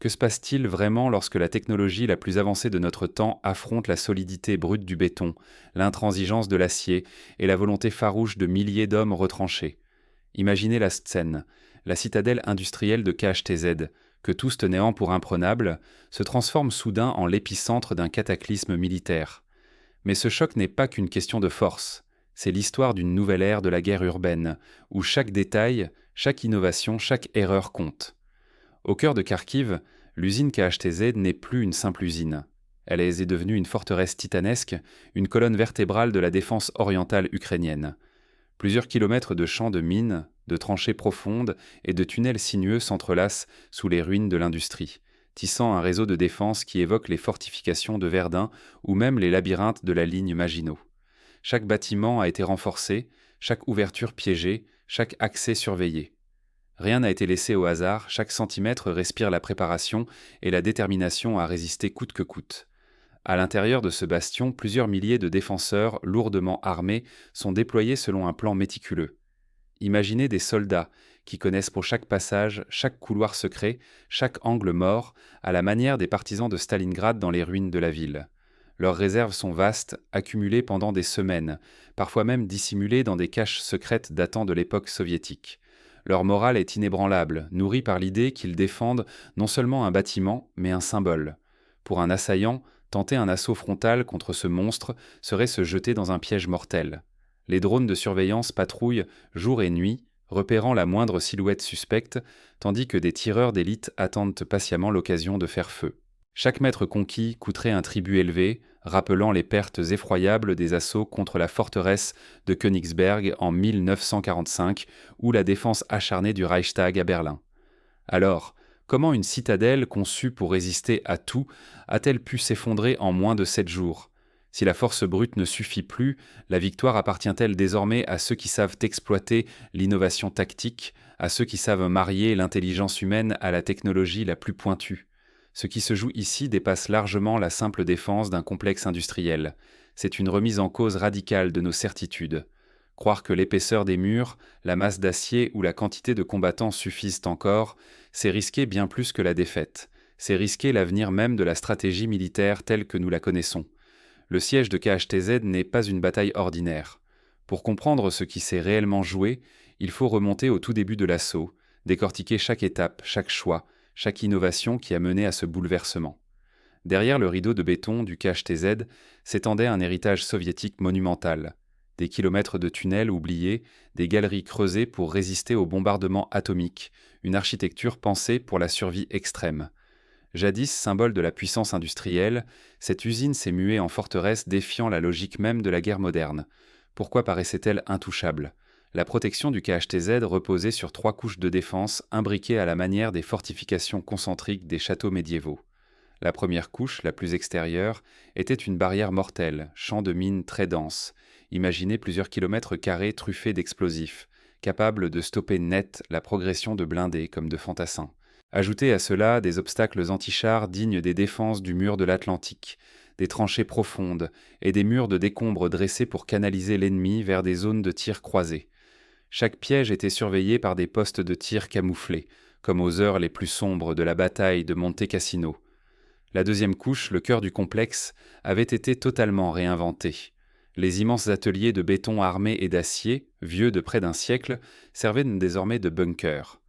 Que se passe-t-il vraiment lorsque la technologie la plus avancée de notre temps affronte la solidité brute du béton, l'intransigeance de l'acier et la volonté farouche de milliers d'hommes retranchés? Imaginez la scène. La citadelle industrielle de KHTZ, que tous tenaient pour imprenable, se transforme soudain en l'épicentre d'un cataclysme militaire. Mais ce choc n'est pas qu'une question de force. C'est l'histoire d'une nouvelle ère de la guerre urbaine, où chaque détail, chaque innovation, chaque erreur compte. Au cœur de Kharkiv, l'usine KHTZ n'est plus une simple usine. Elle est devenue une forteresse titanesque, une colonne vertébrale de la défense orientale ukrainienne. Plusieurs kilomètres de champs de mines, de tranchées profondes et de tunnels sinueux s'entrelacent sous les ruines de l'industrie, tissant un réseau de défense qui évoque les fortifications de Verdun ou même les labyrinthes de la ligne Maginot. Chaque bâtiment a été renforcé, chaque ouverture piégée, chaque accès surveillé. Rien n'a été laissé au hasard, chaque centimètre respire la préparation et la détermination à résister coûte que coûte. À l'intérieur de ce bastion, plusieurs milliers de défenseurs lourdement armés sont déployés selon un plan méticuleux. Imaginez des soldats qui connaissent pour chaque passage, chaque couloir secret, chaque angle mort, à la manière des partisans de Stalingrad dans les ruines de la ville. Leurs réserves sont vastes, accumulées pendant des semaines, parfois même dissimulées dans des caches secrètes datant de l'époque soviétique. Leur morale est inébranlable, nourrie par l'idée qu'ils défendent non seulement un bâtiment, mais un symbole. Pour un assaillant, tenter un assaut frontal contre ce monstre serait se jeter dans un piège mortel. Les drones de surveillance patrouillent jour et nuit, repérant la moindre silhouette suspecte, tandis que des tireurs d'élite attendent patiemment l'occasion de faire feu. Chaque mètre conquis coûterait un tribut élevé, rappelant les pertes effroyables des assauts contre la forteresse de Königsberg en 1945 ou la défense acharnée du Reichstag à Berlin. Alors, comment une citadelle conçue pour résister à tout a-t-elle pu s'effondrer en moins de 7 jours? Si la force brute ne suffit plus, la victoire appartient-elle désormais à ceux qui savent exploiter l'innovation tactique, à ceux qui savent marier l'intelligence humaine à la technologie la plus pointue? Ce qui se joue ici dépasse largement la simple défense d'un complexe industriel. C'est une remise en cause radicale de nos certitudes. Croire que l'épaisseur des murs, la masse d'acier ou la quantité de combattants suffisent encore, c'est risquer bien plus que la défaite. C'est risquer l'avenir même de la stratégie militaire telle que nous la connaissons. Le siège de KHTZ n'est pas une bataille ordinaire. Pour comprendre ce qui s'est réellement joué, il faut remonter au tout début de l'assaut, décortiquer chaque étape, chaque choix, chaque innovation qui a mené à ce bouleversement. Derrière le rideau de béton du KHTZ s'étendait un héritage soviétique monumental. Des kilomètres de tunnels oubliés, des galeries creusées pour résister aux bombardements atomiques, une architecture pensée pour la survie extrême. Jadis symbole de la puissance industrielle, cette usine s'est muée en forteresse défiant la logique même de la guerre moderne. Pourquoi paraissait-elle intouchable? La protection du KHTZ reposait sur 3 couches de défense imbriquées à la manière des fortifications concentriques des châteaux médiévaux. La première couche, la plus extérieure, était une barrière mortelle, champ de mines très dense. Imaginez plusieurs kilomètres carrés truffés d'explosifs, capables de stopper net la progression de blindés comme de fantassins. Ajoutez à cela des obstacles antichars dignes des défenses du mur de l'Atlantique, des tranchées profondes et des murs de décombres dressés pour canaliser l'ennemi vers des zones de tir croisées. Chaque piège était surveillé par des postes de tir camouflés, comme aux heures les plus sombres de la bataille de Monte Cassino. La deuxième couche, le cœur du complexe, avait été totalement réinventé. Les immenses ateliers de béton armé et d'acier, vieux de près d'un siècle, servaient désormais de bunkers.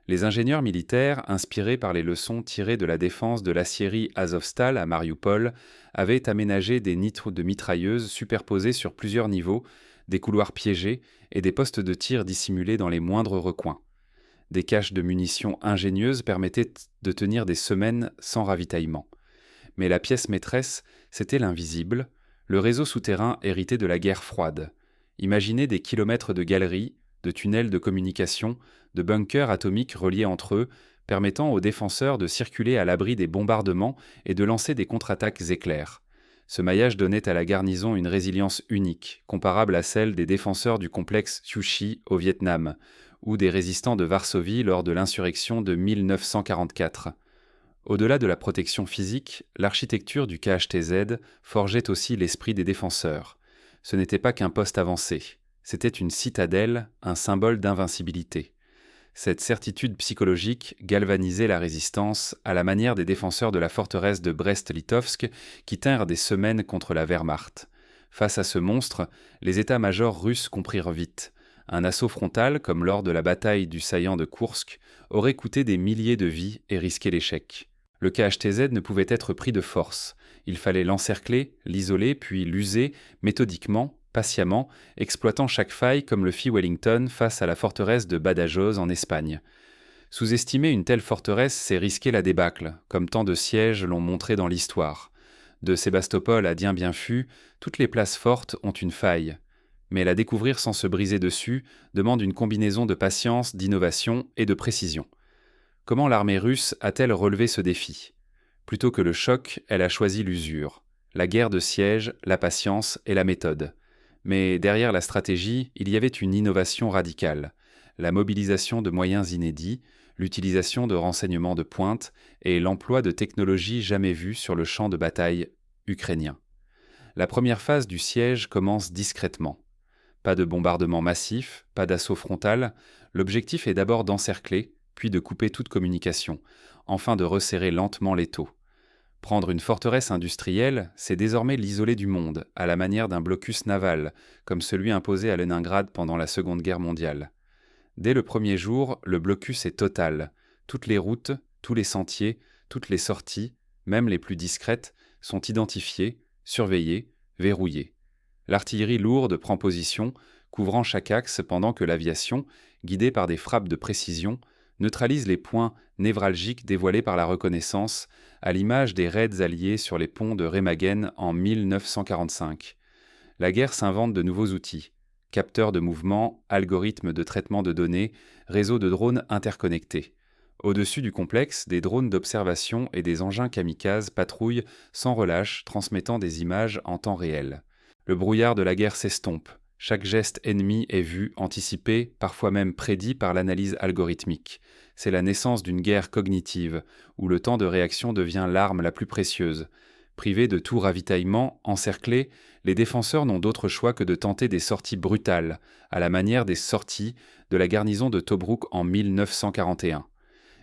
Les ingénieurs militaires, inspirés par les leçons tirées de la défense de l'aciérie Azovstal à Mariupol, avaient aménagé des nids de mitrailleuses superposés sur plusieurs niveaux, des couloirs piégés et des postes de tir dissimulés dans les moindres recoins. Des caches de munitions ingénieuses permettaient de tenir des semaines sans ravitaillement. Mais la pièce maîtresse, c'était l'invisible, le réseau souterrain hérité de la guerre froide. Imaginez des kilomètres de galeries, de tunnels de communication, de bunkers atomiques reliés entre eux, permettant aux défenseurs de circuler à l'abri des bombardements et de lancer des contre-attaques éclairs. Ce maillage donnait à la garnison une résilience unique, comparable à celle des défenseurs du complexe Xuchi au Vietnam, ou des résistants de Varsovie lors de l'insurrection de 1944. Au-delà de la protection physique, l'architecture du KHTZ forgeait aussi l'esprit des défenseurs. Ce n'était pas qu'un poste avancé, c'était une citadelle, un symbole d'invincibilité. Cette certitude psychologique galvanisait la résistance à la manière des défenseurs de la forteresse de Brest-Litovsk qui tinrent des semaines contre la Wehrmacht. Face à ce monstre, les états-majors russes comprirent vite. Un assaut frontal, comme lors de la bataille du saillant de Koursk, aurait coûté des milliers de vies et risqué l'échec. Le KHTZ ne pouvait être pris de force. Il fallait l'encercler, l'isoler, puis l'user méthodiquement, patiemment, exploitant chaque faille comme le fit Wellington face à la forteresse de Badajoz en Espagne. Sous-estimer une telle forteresse, c'est risquer la débâcle, comme tant de sièges l'ont montré dans l'histoire. De Sébastopol à Dien-Bien-Phu, toutes les places fortes ont une faille. Mais la découvrir sans se briser dessus demande une combinaison de patience, d'innovation et de précision. Comment l'armée russe a-t-elle relevé ce défi ? Plutôt que le choc, elle a choisi l'usure. La guerre de siège, la patience et la méthode. Mais derrière la stratégie, il y avait une innovation radicale. La mobilisation de moyens inédits, l'utilisation de renseignements de pointe et l'emploi de technologies jamais vues sur le champ de bataille ukrainien. La première phase du siège commence discrètement. Pas de bombardement massif, pas d'assaut frontal. L'objectif est d'abord d'encercler, puis de couper toute communication, enfin de resserrer lentement l'étau. Prendre une forteresse industrielle, c'est désormais l'isoler du monde, à la manière d'un blocus naval, comme celui imposé à Leningrad pendant la Seconde Guerre mondiale. Dès le premier jour, le blocus est total. Toutes les routes, tous les sentiers, toutes les sorties, même les plus discrètes, sont identifiées, surveillées, verrouillées. L'artillerie lourde prend position, couvrant chaque axe pendant que l'aviation, guidée par des frappes de précision, neutralise les points névralgiques dévoilés par la reconnaissance, à l'image des raids alliés sur les ponts de Remagen en 1945. La guerre s'invente de nouveaux outils. Capteurs de mouvement, algorithmes de traitement de données, réseaux de drones interconnectés. Au-dessus du complexe, des drones d'observation et des engins kamikazes patrouillent sans relâche, transmettant des images en temps réel. Le brouillard de la guerre s'estompe. Chaque geste ennemi est vu, anticipé, parfois même prédit par l'analyse algorithmique. C'est la naissance d'une guerre cognitive, où le temps de réaction devient l'arme la plus précieuse. Privés de tout ravitaillement, encerclés, les défenseurs n'ont d'autre choix que de tenter des sorties brutales, à la manière des sorties de la garnison de Tobrouk en 1941.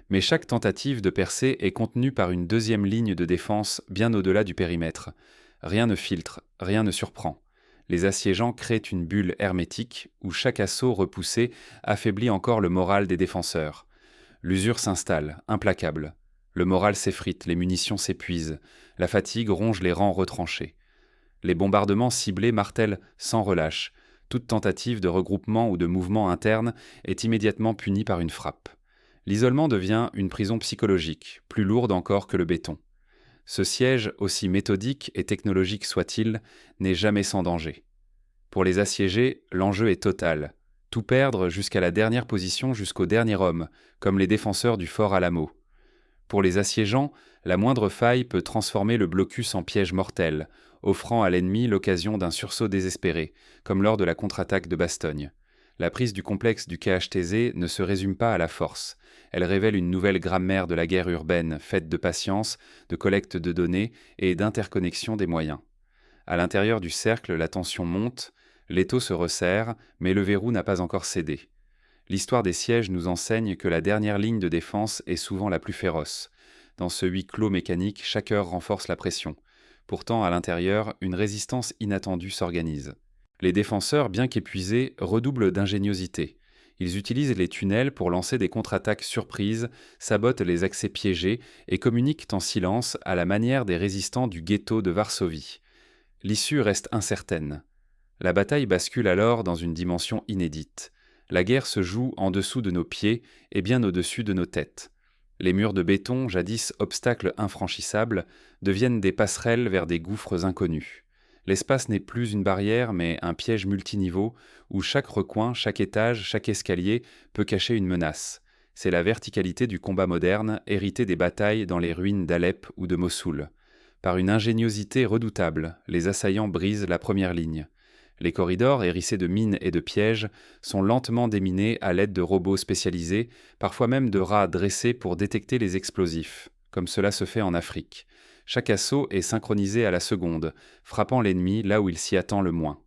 Mais chaque tentative de percée est contenue par une deuxième ligne de défense bien au-delà du périmètre. Rien ne filtre, rien ne surprend. Les assiégeants créent une bulle hermétique où chaque assaut repoussé affaiblit encore le moral des défenseurs. L'usure s'installe, implacable. Le moral s'effrite, les munitions s'épuisent, la fatigue ronge les rangs retranchés. Les bombardements ciblés martèlent sans relâche. Toute tentative de regroupement ou de mouvement interne est immédiatement punie par une frappe. L'isolement devient une prison psychologique, plus lourde encore que le béton. Ce siège, aussi méthodique et technologique soit-il, n'est jamais sans danger. Pour les assiégés, l'enjeu est total. Tout perdre jusqu'à la dernière position, jusqu'au dernier homme, comme les défenseurs du fort Alamo. Pour les assiégeants, la moindre faille peut transformer le blocus en piège mortel, offrant à l'ennemi l'occasion d'un sursaut désespéré, comme lors de la contre-attaque de Bastogne. La prise du complexe du KHTZ ne se résume pas à la force. Elle révèle une nouvelle grammaire de la guerre urbaine, faite de patience, de collecte de données et d'interconnexion des moyens. À l'intérieur du cercle, la tension monte, l'étau se resserre, mais le verrou n'a pas encore cédé. L'histoire des sièges nous enseigne que la dernière ligne de défense est souvent la plus féroce. Dans ce huis clos mécanique, chaque heure renforce la pression. Pourtant, à l'intérieur, une résistance inattendue s'organise. Les défenseurs, bien qu'épuisés, redoublent d'ingéniosité. Ils utilisent les tunnels pour lancer des contre-attaques surprises, sabotent les accès piégés et communiquent en silence à la manière des résistants du ghetto de Varsovie. L'issue reste incertaine. La bataille bascule alors dans une dimension inédite. La guerre se joue en dessous de nos pieds et bien au-dessus de nos têtes. Les murs de béton, jadis obstacles infranchissables, deviennent des passerelles vers des gouffres inconnus. L'espace n'est plus une barrière, mais un piège multiniveau où chaque recoin, chaque étage, chaque escalier peut cacher une menace. C'est la verticalité du combat moderne, héritée des batailles dans les ruines d'Alep ou de Mossoul. Par une ingéniosité redoutable, les assaillants brisent la première ligne. Les corridors, hérissés de mines et de pièges, sont lentement déminés à l'aide de robots spécialisés, parfois même de rats dressés pour détecter les explosifs, comme cela se fait en Afrique. Chaque assaut est synchronisé à la seconde, frappant l'ennemi là où il s'y attend le moins.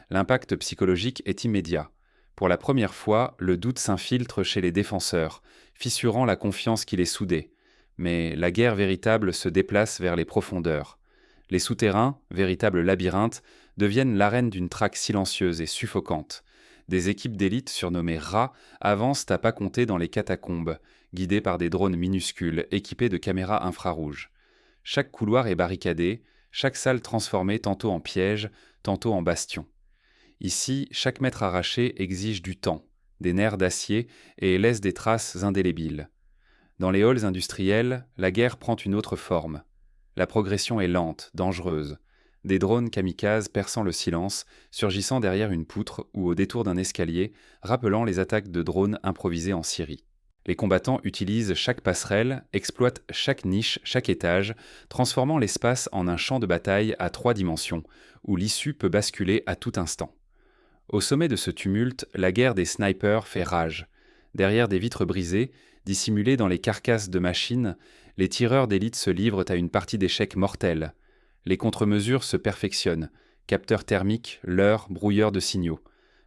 L'impact psychologique est immédiat. Pour la première fois, le doute s'infiltre chez les défenseurs, fissurant la confiance qui les soudait. Mais la guerre véritable se déplace vers les profondeurs. Les souterrains, véritables labyrinthes, deviennent l'arène d'une traque silencieuse et suffocante. Des équipes d'élite surnommées rats avancent à pas compter dans les catacombes, guidées par des drones minuscules équipés de caméras infrarouges. Chaque couloir est barricadé, chaque salle transformée tantôt en piège, tantôt en bastion. Ici, chaque mètre arraché exige du temps, des nerfs d'acier et laisse des traces indélébiles. Dans les halls industriels, la guerre prend une autre forme. La progression est lente, dangereuse. Des drones kamikazes perçant le silence, surgissant derrière une poutre ou au détour d'un escalier, rappelant les attaques de drones improvisés en Syrie. Les combattants utilisent chaque passerelle, exploitent chaque niche, chaque étage, transformant l'espace en un champ de bataille à 3 dimensions, où l'issue peut basculer à tout instant. Au sommet de ce tumulte, la guerre des snipers fait rage. Derrière des vitres brisées, dissimulées dans les carcasses de machines, les tireurs d'élite se livrent à une partie d'échecs mortelle. Les contre-mesures se perfectionnent. Capteurs thermiques, leurres, brouilleurs de signaux.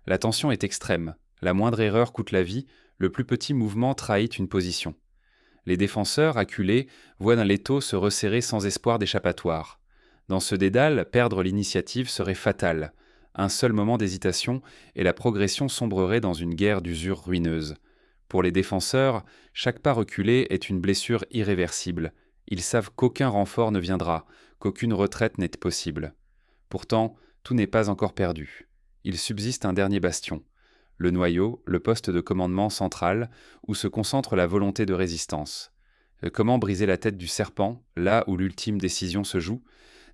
La tension est extrême. La moindre erreur coûte la vie, le plus petit mouvement trahit une position. Les défenseurs, acculés, voient un l'étau se resserrer sans espoir d'échappatoire. Dans ce dédale, perdre l'initiative serait fatal. Un seul moment d'hésitation et la progression sombrerait dans une guerre d'usure ruineuse. Pour les défenseurs, chaque pas reculé est une blessure irréversible. Ils savent qu'aucun renfort ne viendra, qu'aucune retraite n'est possible. Pourtant, tout n'est pas encore perdu. Il subsiste un dernier bastion. Le noyau, le poste de commandement central, où se concentre la volonté de résistance. Comment briser la tête du serpent, là où l'ultime décision se joue?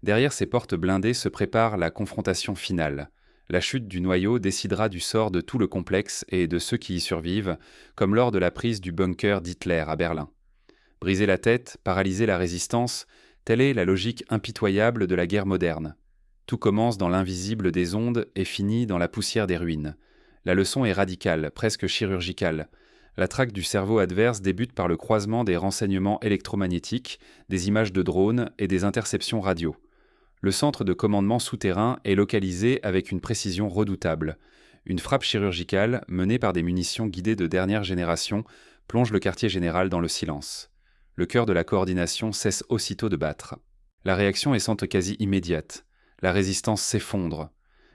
Derrière ces portes blindées se prépare la confrontation finale. La chute du noyau décidera du sort de tout le complexe et de ceux qui y survivent, comme lors de la prise du bunker d'Hitler à Berlin. Briser la tête, paralyser la résistance, telle est la logique impitoyable de la guerre moderne. Tout commence dans l'invisible des ondes et finit dans la poussière des ruines. La leçon est radicale, presque chirurgicale. La traque du cerveau adverse débute par le croisement des renseignements électromagnétiques, des images de drones et des interceptions radio. Le centre de commandement souterrain est localisé avec une précision redoutable. Une frappe chirurgicale, menée par des munitions guidées de dernière génération, plonge le quartier général dans le silence. Le cœur de la coordination cesse aussitôt de battre. La réaction est sans quasi immédiate. La résistance s'effondre.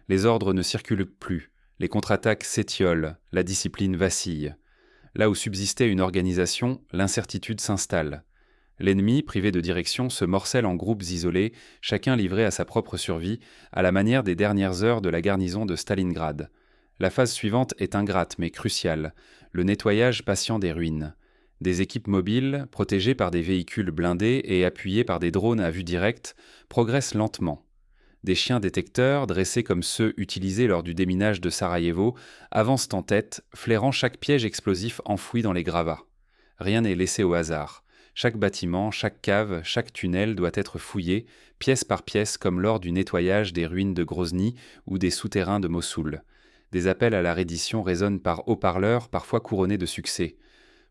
Les ordres ne circulent plus. Les contre-attaques s'étiolent. La discipline vacille. Là où subsistait une organisation, l'incertitude s'installe. L'ennemi, privé de direction, se morcelle en groupes isolés, chacun livré à sa propre survie, à la manière des dernières heures de la garnison de Stalingrad. La phase suivante est ingrate mais cruciale, le nettoyage patient des ruines. Des équipes mobiles, protégées par des véhicules blindés et appuyées par des drones à vue directe, progressent lentement. Des chiens détecteurs, dressés comme ceux utilisés lors du déminage de Sarajevo, avancent en tête, flairant chaque piège explosif enfoui dans les gravats. Rien n'est laissé au hasard. Chaque bâtiment, chaque cave, chaque tunnel doit être fouillé, pièce par pièce, comme lors du nettoyage des ruines de Grozny ou des souterrains de Mossoul. Des appels à la reddition résonnent par haut-parleurs, parfois couronnés de succès.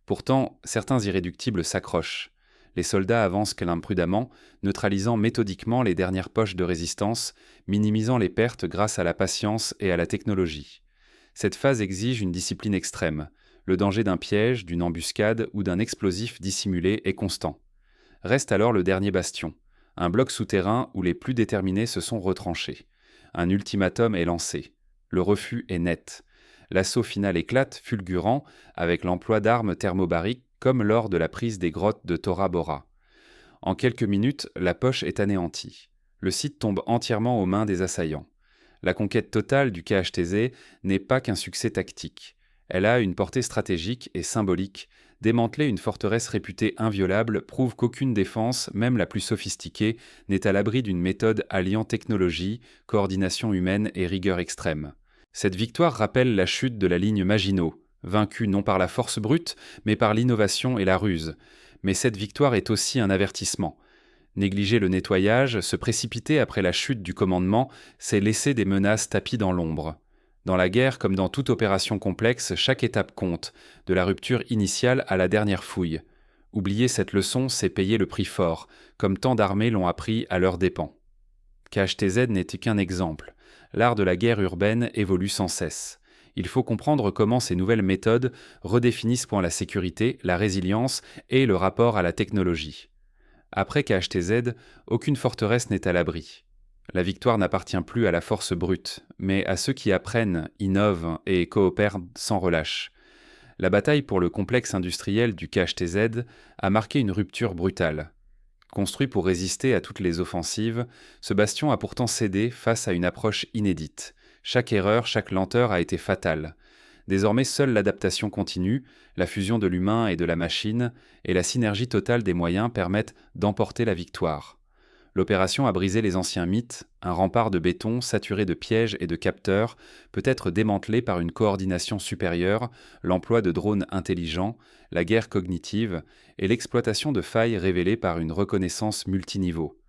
Pourtant, certains irréductibles s'accrochent. Les soldats avancent imprudemment, neutralisant méthodiquement les dernières poches de résistance, minimisant les pertes grâce à la patience et à la technologie. Cette phase exige une discipline extrême. Le danger d'un piège, d'une embuscade ou d'un explosif dissimulé est constant. Reste alors le dernier bastion, un bloc souterrain où les plus déterminés se sont retranchés. Un ultimatum est lancé. Le refus est net. L'assaut final éclate, fulgurant, avec l'emploi d'armes thermobariques comme lors de la prise des grottes de Tora Bora. En quelques minutes, la poche est anéantie. Le site tombe entièrement aux mains des assaillants. La conquête totale du KHTZ n'est pas qu'un succès tactique. Elle a une portée stratégique et symbolique. Démanteler une forteresse réputée inviolable prouve qu'aucune défense, même la plus sophistiquée, n'est à l'abri d'une méthode alliant technologie, coordination humaine et rigueur extrême. Cette victoire rappelle la chute de la ligne Maginot, vaincue non par la force brute, mais par l'innovation et la ruse. Mais cette victoire est aussi un avertissement. Négliger le nettoyage, se précipiter après la chute du commandement, c'est laisser des menaces tapies dans l'ombre. Dans la guerre, comme dans toute opération complexe, chaque étape compte, de la rupture initiale à la dernière fouille. Oublier cette leçon, c'est payer le prix fort, comme tant d'armées l'ont appris à leurs dépens. KHTZ n'était qu'un exemple. L'art de la guerre urbaine évolue sans cesse. Il faut comprendre comment ces nouvelles méthodes redéfinissent la sécurité, la résilience et le rapport à la technologie. Après KHTZ, aucune forteresse n'est à l'abri. La victoire n'appartient plus à la force brute, mais à ceux qui apprennent, innovent et coopèrent sans relâche. La bataille pour le complexe industriel du KHTZ a marqué une rupture brutale. Construit pour résister à toutes les offensives, ce bastion a pourtant cédé face à une approche inédite. Chaque erreur, chaque lenteur a été fatale. Désormais, seule l'adaptation continue, la fusion de l'humain et de la machine, et la synergie totale des moyens permettent d'emporter la victoire. L'opération a brisé les anciens mythes, un rempart de béton saturé de pièges et de capteurs peut être démantelé par une coordination supérieure, l'emploi de drones intelligents, la guerre cognitive et l'exploitation de failles révélées par une reconnaissance multiniveau.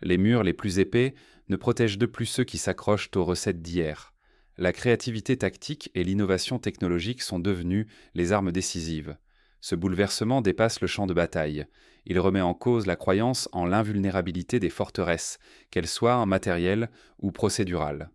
Les murs les plus épais ne protègent de plus ceux qui s'accrochent aux recettes d'hier. La créativité tactique et l'innovation technologique sont devenues les armes décisives. Ce bouleversement dépasse le champ de bataille. Il remet en cause la croyance en l'invulnérabilité des forteresses, qu'elles soient matérielles ou procédurales.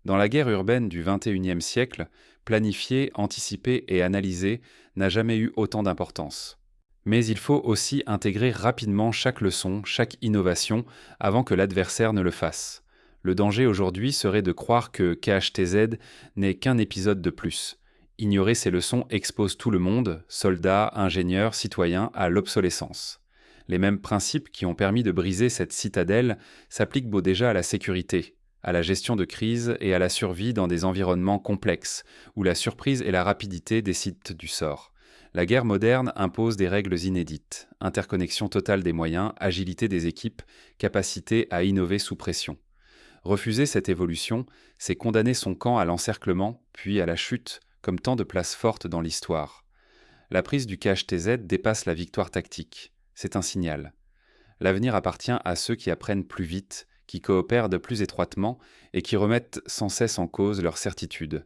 Dans la guerre urbaine du XXIe siècle, planifier, anticiper et analyser n'a jamais eu autant d'importance. Mais il faut aussi intégrer rapidement chaque leçon, chaque innovation, avant que l'adversaire ne le fasse. Le danger aujourd'hui serait de croire que KHTZ n'est qu'un épisode de plus. Ignorer ces leçons expose tout le monde, soldats, ingénieurs, citoyens, à l'obsolescence. Les mêmes principes qui ont permis de briser cette citadelle s'appliquent déjà à la sécurité, à la gestion de crise et à la survie dans des environnements complexes, où la surprise et la rapidité décident du sort. La guerre moderne impose des règles inédites, interconnexion totale des moyens, agilité des équipes, capacité à innover sous pression. Refuser cette évolution, c'est condamner son camp à l'encerclement, puis à la chute, comme tant de places fortes dans l'histoire. La prise du KHTZ dépasse la victoire tactique. C'est un signal. L'avenir appartient à ceux qui apprennent plus vite, qui coopèrent de plus étroitement et qui remettent sans cesse en cause leur certitude.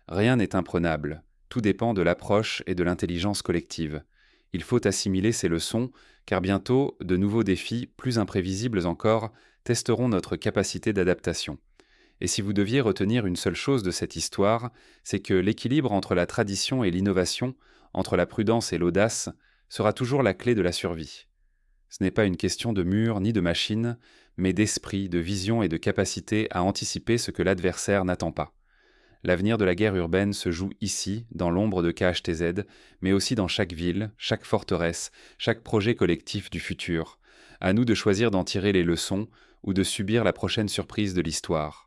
Rien n'est imprenable. Tout dépend de l'approche et de l'intelligence collective. Il faut assimiler ces leçons, car bientôt, de nouveaux défis, plus imprévisibles encore, testeront notre capacité d'adaptation. Et si vous deviez retenir une seule chose de cette histoire, c'est que l'équilibre entre la tradition et l'innovation, entre la prudence et l'audace, sera toujours la clé de la survie. Ce n'est pas une question de mur ni de machine, mais d'esprit, de vision et de capacité à anticiper ce que l'adversaire n'attend pas. L'avenir de la guerre urbaine se joue ici, dans l'ombre de KHTZ, mais aussi dans chaque ville, chaque forteresse, chaque projet collectif du futur. À nous de choisir d'en tirer les leçons ou de subir la prochaine surprise de l'histoire.